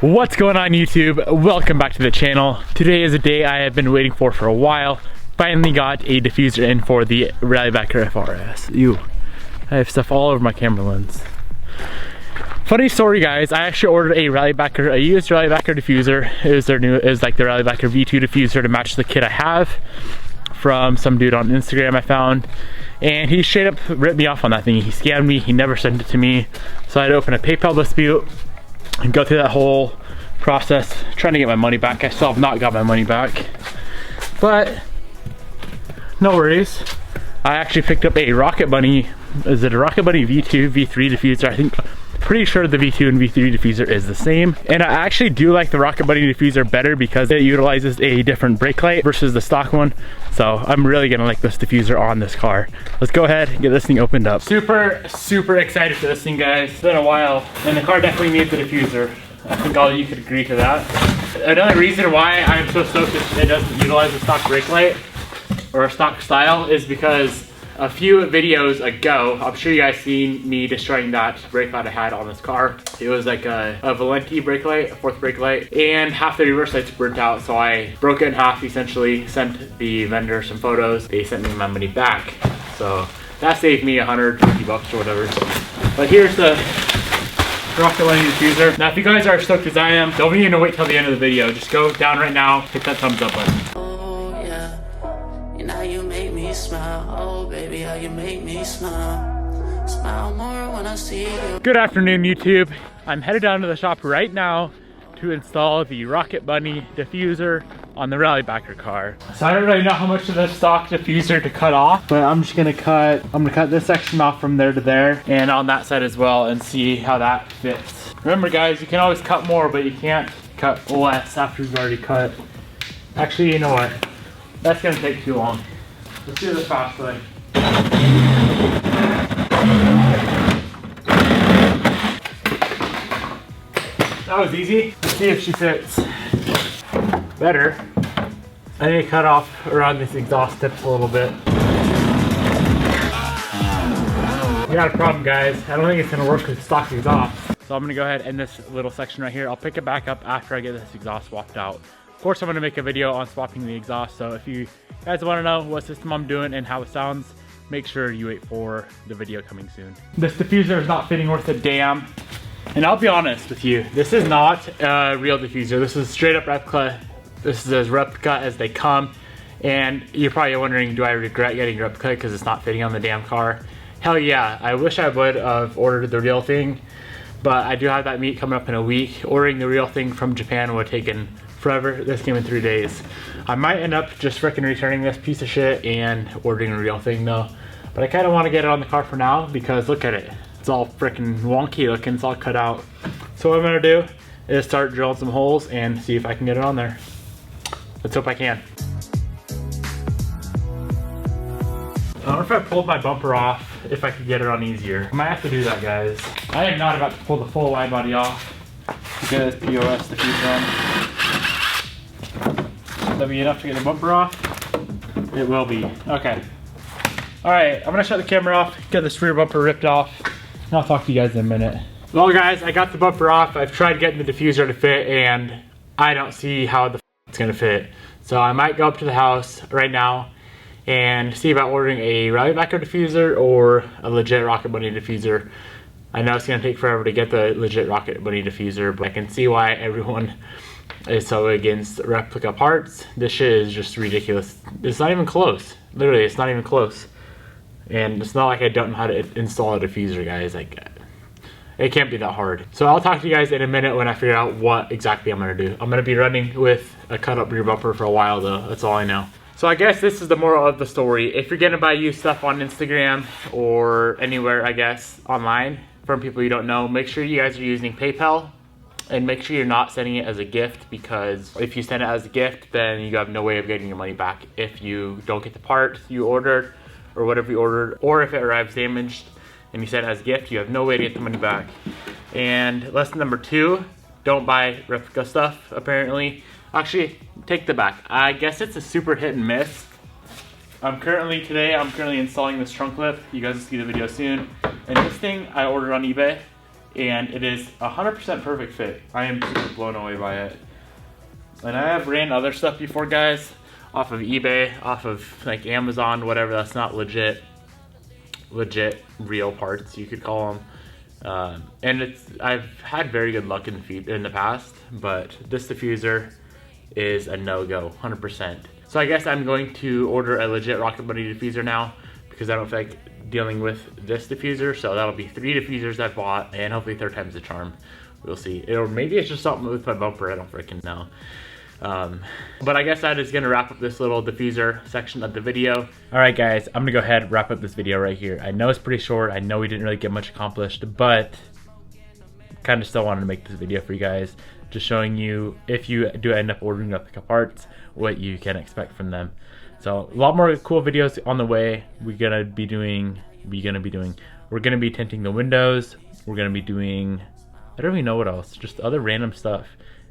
What's going on YouTube? Welcome back to the channel. Today is a day I have been waiting for a while. Finally got a diffuser in for the Rallybacker FRS. Ew, I have stuff all over my camera lens. Funny story guys, I actually ordered a used Rallybacker diffuser. It was like the Rallybacker V2 diffuser to match the kit I have from some dude on Instagram I found. And he straight up ripped me off on that thing. He scammed me, he never sent it to me. So I had to open a PayPal dispute and go through that whole process trying to get my money back. I still have not got my money back, but no worries. I actually picked up a Rocket Bunny. Is it a Rocket Bunny V2, V3 diffuser? I think, pretty sure the V2 and V3 diffuser is the same. And I actually do like the Rocket Bunny diffuser better because it utilizes a different brake light versus the stock one. So I'm really gonna like this diffuser on this car. Let's go ahead and get this thing opened up. Super excited for this thing, guys. It's been a while and the car definitely needs a diffuser. I think all of you could agree to that. Another reason why I'm so stoked it doesn't utilize a stock brake light or a stock style is because a few videos ago, I'm sure you guys seen me destroying that brake light I had on this car. It was like a Valenti brake light, a fourth brake light, and half the reverse lights burnt out. So I broke it in half, essentially, sent the vendor some photos. They sent me my money back. So that saved me 150 bucks or whatever. But here's the Rocket Bunny diffuser. Now if you guys are stoked as I am, don't even wait till the end of the video. Just go down right now, hit that thumbs up button. Oh yeah, and how you make me smile. Oh baby, how you make me smile. Smile more when I see you. Good afternoon YouTube. I'm headed down to the shop right now to install the Rocket Bunny diffuser on the Rallybacker car. So I don't really know how much of the stock diffuser to cut off, but I'm gonna cut this section off from there to there and on that side as well and see how that fits. Remember guys, you can always cut more, but you can't cut less after you've already cut. Actually, you know what? That's gonna take too long. Let's do this fast way. That was easy. Let's see if she fits better. I need to cut off around this exhaust tip a little bit. We got a problem guys. I don't think it's gonna work with stock exhaust. So I'm gonna go ahead and end this little section right here. I'll pick it back up after I get this exhaust swapped out. Of course I'm gonna make a video on swapping the exhaust. So if you guys wanna know what system I'm doing and how it sounds, make sure you wait for the video coming soon. This diffuser is not fitting worth a damn. And I'll be honest with you, this is not a real diffuser. This is straight up replica. This is as replica as they come. And you're probably wondering, do I regret getting replica because it's not fitting on the damn car? Hell yeah, I wish I would have ordered the real thing, but I do have that meet coming up in a week. Ordering the real thing from Japan would have taken forever. This came in 3 days. I might end up just freaking returning this piece of shit and ordering a real thing though. But I kind of want to get it on the car for now because look at it. It's all freaking wonky looking, it's all cut out. So what I'm gonna do is start drilling some holes and see if I can get it on there. Let's hope I can. I wonder if I pulled my bumper off, if I could get it on easier. I might have to do that guys. I am not about to pull the full wide body off. Get this POS diffuser on. That'll be enough to get the bumper off? It will be, okay. All right, I'm gonna shut the camera off, get this rear bumper ripped off, and I'll talk to you guys in a minute. Well guys, I got the bumper off. I've tried getting the diffuser to fit and I don't see how the it's gonna fit. So I might go up to the house right now and see about ordering a Rallybacker diffuser or a legit Rocket Bunny diffuser. I know it's gonna take forever to get the legit Rocket Bunny diffuser, but I can see why everyone is so against replica parts. This shit is just ridiculous. It's not even close. Literally, it's not even close. And it's not like I don't know how to install a diffuser, guys. Like, it can't be that hard. So I'll talk to you guys in a minute when I figure out what exactly I'm gonna do. I'm gonna be running with a cut up rear bumper for a while though. That's all I know. So I guess this is the moral of the story. If you're gonna buy used stuff on Instagram or anywhere, I guess, online from people you don't know, make sure you guys are using PayPal and make sure you're not sending it as a gift, because if you send it as a gift, then you have no way of getting your money back if you don't get the part you ordered or whatever you ordered, or if it arrives damaged and you send it as a gift, you have no way to get the money back. And lesson number 2, don't buy replica stuff, apparently. Actually, take the back. I guess it's a super hit and miss. I'm currently installing this trunk lip. You guys will see the video soon. And this thing I ordered on eBay. and it is 100% perfect fit. I am super blown away by it. And I have ran other stuff before, guys, off of eBay, off of like Amazon, whatever. That's not legit real parts, you could call them. And I've had very good luck in the past, but this diffuser is a no-go, 100%. So I guess I'm going to order a legit Rocket Bunny diffuser now, because I don't feel like dealing with this diffuser. So that'll be 3 diffusers I bought, and hopefully 3rd time's the charm. We'll see. Or maybe it's just something with my bumper, I don't freaking know. But I guess that is gonna wrap up this little diffuser section of the video. All right, guys, I'm gonna go ahead and wrap up this video right here. I know it's pretty short. I know we didn't really get much accomplished, but kind of still wanted to make this video for you guys, just showing you, if you do end up ordering replica parts, what you can expect from them. So a lot more cool videos on the way. We're gonna be tinting the windows. We're gonna be doing, I don't even know what else, just other random stuff.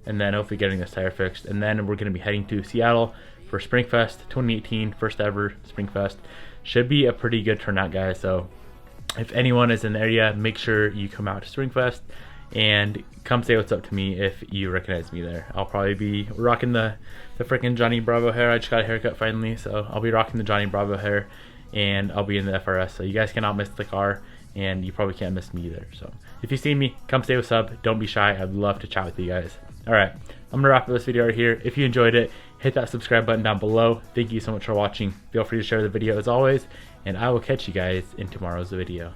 And then hopefully getting this tire fixed. And then we're gonna be heading to Seattle for Springfest 2018, first ever Springfest. Should be a pretty good turnout, guys. So if anyone is in the area, make sure you come out to Springfest and come say what's up to me if you recognize me there. I'll probably be rocking the freaking Johnny Bravo hair. I just got a haircut finally, so I'll be rocking the Johnny Bravo hair, and I'll be in the FRS. So you guys cannot miss the car, and you probably can't miss me either. So if you see me, come say what's up. Don't be shy. I'd love to chat with you guys. All right, I'm gonna wrap up this video right here. If you enjoyed it, hit that subscribe button down below. Thank you so much for watching. Feel free to share the video as always, and I will catch you guys in tomorrow's video.